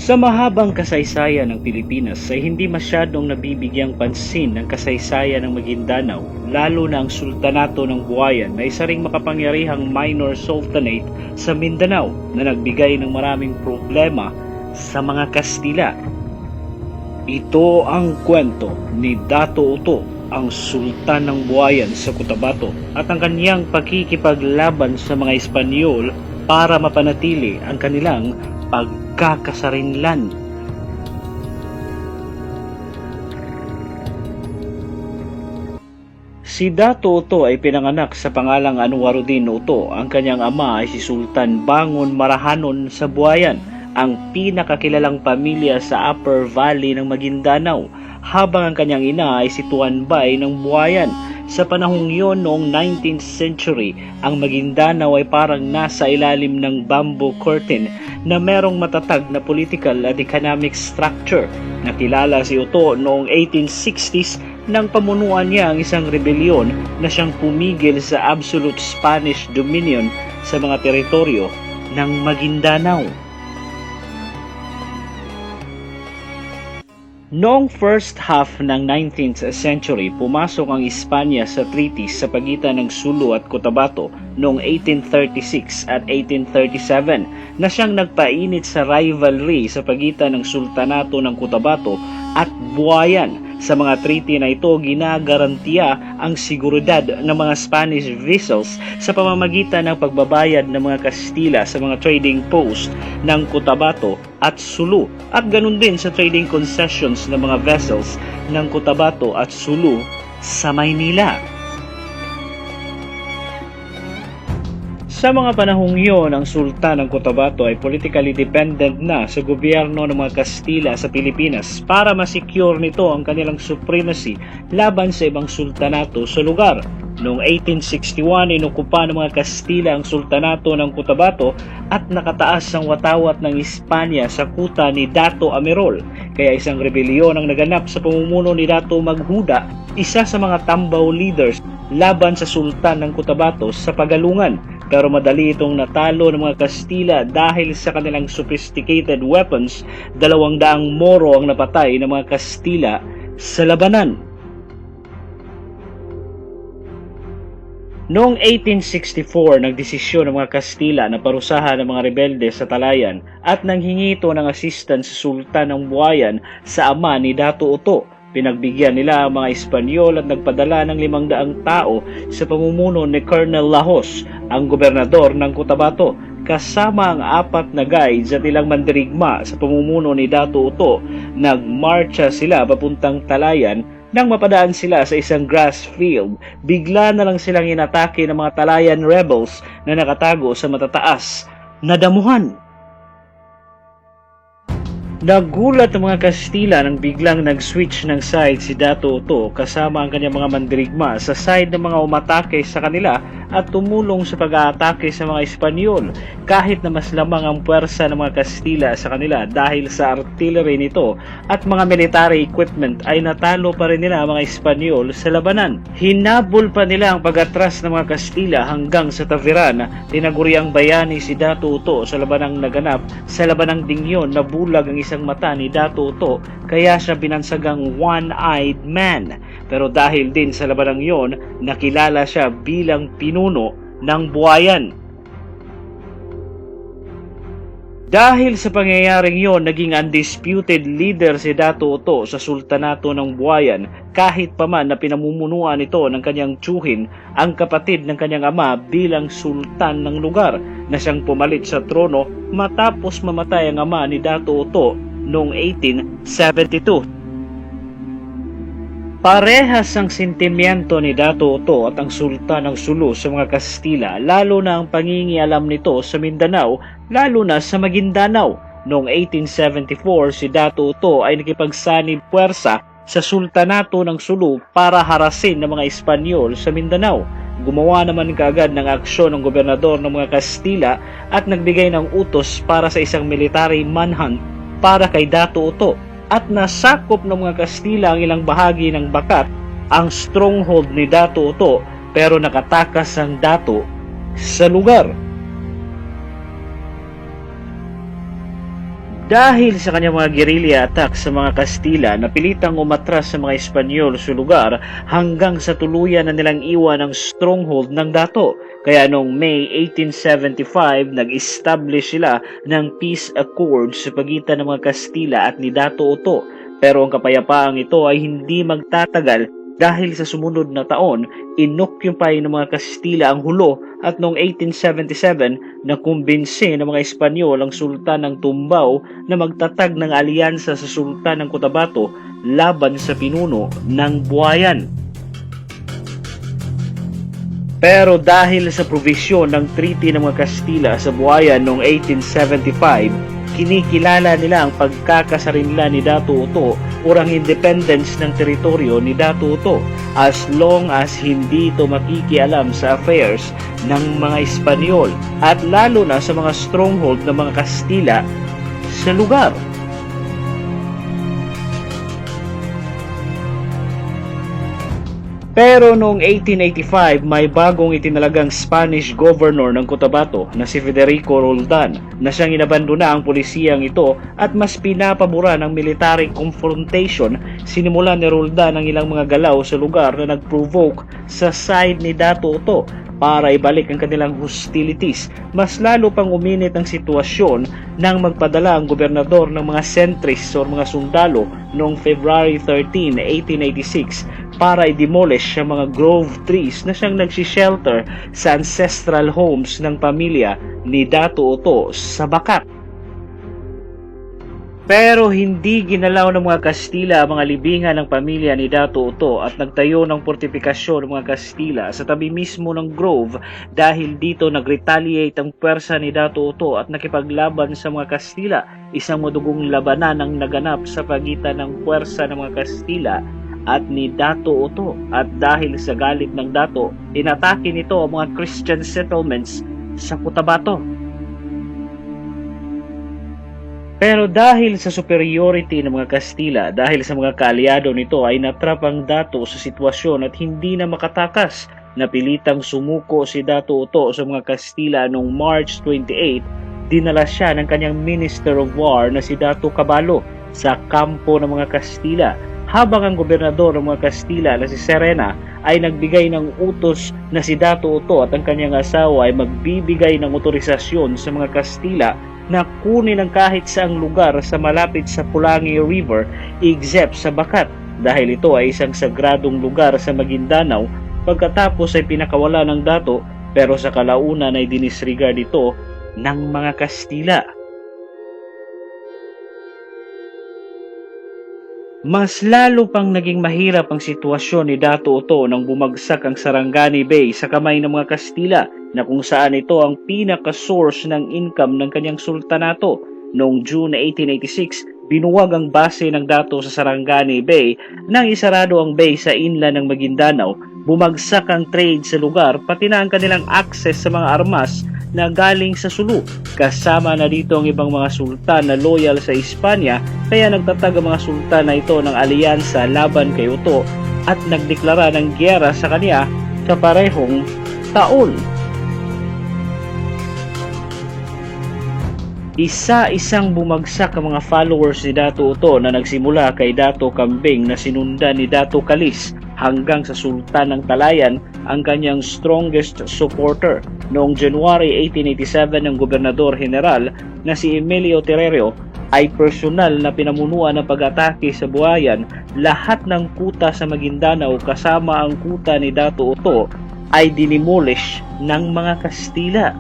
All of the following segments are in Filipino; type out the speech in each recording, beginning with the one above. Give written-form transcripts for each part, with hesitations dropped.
Sa mahabang kasaysayan ng Pilipinas ay hindi masyadong nabibigyang pansin ng kasaysayan ng Maguindanao, lalo na ang Sultanato ng Buayan na isa ring makapangyarihang minor sultanate sa Mindanao na nagbigay ng maraming problema sa mga Kastila. Ito ang kwento ni Dato' Oto, ang Sultan ng Buayan sa Cotabato, at ang kaniyang pagkikipaglaban sa mga Espanyol para mapanatili ang kanilang pagkakasarinlan. Si Dato' Oto ay pinanganak sa pangalang Anwaruddin Oto. Ang kanyang ama ay si Sultan Bangon Marahanon sa Buayan, ang pinakakilalang pamilya sa Upper Valley ng Maguindanao, habang ang kanyang ina ay si Tuan Bay ng Buayan. Sa panahong yon noong 19th century, ang Maguindanao ay parang nasa ilalim ng bamboo curtain na merong matatag na political at economic structure. Nakilala si Oto noong 1860s nang pamunuan niya ang isang rebellion na siyang pumigil sa absolute Spanish dominion sa mga teritoryo ng Maguindanao. Noong first half ng 19th century, pumasok ang Espanya sa treaties sa pagitan ng Sulu at Cotabato noong 1836 at 1837 na siyang nagpainit sa rivalry sa pagitan ng Sultanato ng Cotabato at Buayan. Sa mga treaty na ito, ginagarantiya ang seguridad ng mga Spanish vessels sa pamamagitan ng pagbabayad ng mga Kastila sa mga trading post ng Cotabato at Sulu, at ganun din sa trading concessions ng mga vessels ng Cotabato at Sulu sa Maynila. Sa mga panahong iyon, ang Sultan ng Cotabato ay politically dependent na sa gobyerno ng mga Kastila sa Pilipinas para masecure nito ang kanilang supremacy laban sa ibang sultanato sa lugar. Noong 1861, inukupa ng mga Kastila ang Sultanato ng Cotabato at nakataas ang watawat ng Espanya sa kuta ni Dato' Amerol. Kaya isang rebellion ang naganap sa pamumuno ni Dato' Maghuda, isa sa mga Tambao leaders laban sa Sultan ng Cotabato sa Pagalungan. Pero madali itong natalo ng mga Kastila dahil sa kanilang sophisticated weapons. 200 Moro ang napatay ng mga Kastila sa labanan. Noong 1864, nagdesisyon ng mga Kastila na parusahan ng mga rebelde sa Talayan at nanghingi ito ng assistance sa Sultan ng Buayan sa ama ni Dato' Oto. Pinagbigyan nila ang mga Espanyol at nagpadala ng 500 tao sa pamumuno ni Colonel Lahos, ang gobernador ng Cotabato, kasama ang 4 na guides at ilang mandirigma. Sa pamumuno ni Dato' Oto, nagmarcha sila papuntang Talayan. Nang mapadaan sila sa isang grass field, bigla na lang silang inatake ng mga Talayan rebels na nakatago sa matataas na damuhan. Nagulat ang mga Kastila nang biglang nag-switch ng side si Dato' Oto kasama ang kanyang mga mandirigma sa side ng mga umatake sa kanila at tumulong sa pag-aatake sa mga Espanyol, kahit na mas lamang ang puwersa ng mga Kastila sa kanila dahil sa artillery nito at mga military equipment ay natalo pa rin nila ang mga Espanyol sa labanan. Hinabol pa nila ang pag-atras ng mga Kastila hanggang sa Taveran. Tinaguriang bayani si Dato' Oto sa labanang naganap. Sa labanang ding yun, nabulag ang isang mata ni Dato' Oto, kaya siya binansagang one-eyed man. Pero dahil din sa labanang yon, nakilala siya bilang pinuno ng Buayan. Dahil sa pangyayaring yon, naging undisputed leader si Dato' Oto sa Sultanato ng Buayan, kahit pa man na pinamumunuan ito ng kanyang tiyuhin, ang kapatid ng kanyang ama, bilang sultan ng lugar, na siyang pumalit sa trono matapos mamatay ang ama ni Dato' Oto noong 1872. Parehas ang sentimiento ni Dato' Oto at ang Sultan ng Sulu sa mga Kastila, lalo na ang pangingialam nito sa Mindanao, lalo na sa Maguindanao. Noong 1874, si Dato' Oto ay nakipagsanib puwersa sa Sultanato ng Sulu para harasin ng mga Espanyol sa Mindanao. Gumawa naman kaagad ng aksyon ng gobernador ng mga Kastila at nagbigay ng utos para sa isang military manhunt para kay Dato' Oto. At nasakop ng mga Kastila ang ilang bahagi ng Bakat, ang stronghold ni Dato' Oto, pero nakatakas ang Dato' sa lugar. Dahil sa kanyang mga guerrilla attack sa mga Kastila, napilitang umatras sa mga Espanyol sa lugar hanggang sa tuluyan na nilang iwan ang stronghold ng Dato. Kaya noong May 1875, nag-establish sila ng peace accord sa pagitan ng mga Kastila at ni Dato Oto. Pero ang kapayapaang ito ay hindi magtatagal dahil sa sumunod na taon, inoccupy ng mga Kastila ang Hulo at noong 1877, nakumbinsi ng mga Espanyol ang Sultan ng Tumbao na magtatag ng alyansa sa Sultan ng Cotabato laban sa pinuno ng Buayan. Pero dahil sa provisyon ng Treaty ng mga Kastila sa Buayan noong 1875, kinikilala nila ang pagkakasarinlan ni Dato Oto o ang independence ng teritoryo ni Dato Oto as long as hindi ito makikialam sa affairs ng mga Espanyol at lalo na sa mga stronghold ng mga Kastila sa lugar. Pero noong 1885, may bagong itinalagang Spanish governor ng Cotabato na si Federico Roldan na siyang inabandona ang pulisiyang ito at mas pinapabura ng military confrontation. Sinimulan ni Roldan ang ilang mga galaw sa lugar na nag-provoke sa side ni Dato Oto para ibalik ang kanilang hostilities. Mas lalo pang uminit ang sitwasyon nang magpadala ang gobernador ng mga centrists o mga sundalo noong February 13, 1886 para i-demolish ang mga grove trees na siyang nagsishelter sa ancestral homes ng pamilya ni Dato Oto sa Bacat. Pero hindi ginalaw ng mga Kastila ang mga libingan ng pamilya ni Dato Oto at nagtayo ng fortifikasyon ng mga Kastila sa tabi mismo ng grove dahil dito nag-retaliate ang pwersa ni Dato Oto at nakipaglaban sa mga Kastila. Isang madugong labanan ang naganap sa pagitan ng pwersa ng mga Kastila at ni Dato Oto at dahil sa galit ng Dato, inatake nito ang mga Christian settlements sa Cotabato. Pero dahil sa superiority ng mga Kastila, dahil sa mga kaalyado nito ay natrap ang Dato sa sitwasyon at hindi na makatakas. Napilitang sumuko si Dato Oto sa mga Kastila noong March 28, dinala siya ng kanyang Minister of War na si Dato Caballo sa kampo ng mga Kastila. Habang ang gobernador ng mga Kastila na si Serena ay nagbigay ng utos na si Dato Oto at ang kanyang asawa ay magbibigay ng otorisasyon sa mga Kastila na kunin ang kahit saang lugar sa malapit sa Pulangi River except sa Bacat dahil ito ay isang sagradong lugar sa Maguindanao. Pagkatapos ay pinakawala ng Dato pero sa kalaunan ay dinisregard ito ng mga Kastila. Mas lalo pang naging mahirap ang sitwasyon ni Dato Oto nang bumagsak ang Sarangani Bay sa kamay ng mga Kastila na kung saan ito ang pinaka-source ng income ng kanyang sultanato. Noong June 1886, binuwag ang base ng Dato sa Sarangani Bay nang isarado ang bay sa inland ng Maguindanao. Bumagsak ang trade sa lugar pati na ang kanilang access sa mga armas na galing sa Sulu. Kasama na dito ang ibang mga sultan na loyal sa Espanya kaya nagtatag ang mga sultan na ito ng alyansa laban kay Oto at nagdeklara ng giyera sa kanya sa parehong taon. Isa-isang bumagsak ang mga followers ni Dato Oto na nagsimula kay Dato Kambing na sinundan ni Dato Kalis hanggang sa Sultan ng Talayan ang kanyang strongest supporter. Noong January 1887 ng Gobernador General na si Emilio Terrero ay personal na pinamunuan ng pag-atake sa Buayan. Lahat ng kuta sa Maguindanao kasama ang kuta ni Dato Oto ay dinimolish ng mga Kastila.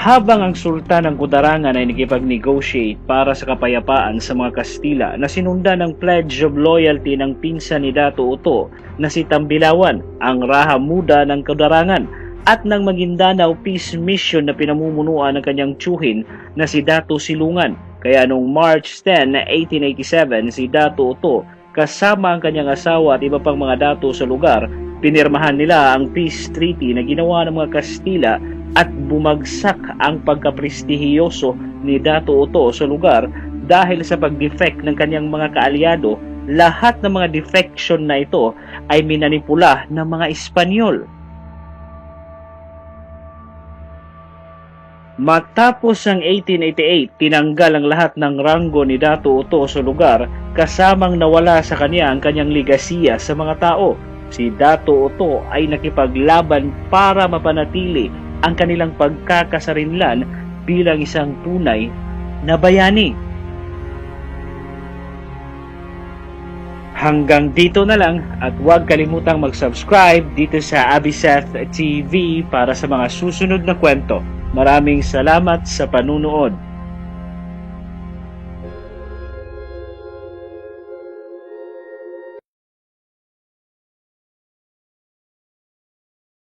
Habang ang Sultan ng Kudarangan ay nakipag-negotiate para sa kapayapaan sa mga Kastila na sinundan ng pledge of loyalty ng pinsan ni Dato Oto na si Tambilawan, ang Raja Muda ng Kudarangan at ng Maguindanao Peace Mission na pinamumunuan ng kanyang tiyuhin na si Dato Silungan. Kaya noong March 10, 1887, si Dato Oto kasama ang kanyang asawa at iba pang mga dato sa lugar, pinirmahan nila ang peace treaty na ginawa ng mga Kastila at bumagsak ang pagkaprestihiyoso ni Dato Oto sa lugar dahil sa pag-defect ng kanyang mga kaalyado. Lahat ng mga defection na ito ay minanipula ng mga Espanyol. Matapos ang 1888, tinanggal ang lahat ng ranggo ni Dato Oto sa lugar, kasamang nawala sa kanya ang kanyang ligasiya sa mga tao. Si Dato Oto ay nakipaglaban para mapanatili ang kanilang pagkakasarinlan bilang isang tunay na bayani. Hanggang dito na lang at huwag kalimutang mag-subscribe dito sa Abiseth TV para sa mga susunod na kwento. Maraming salamat sa panunood.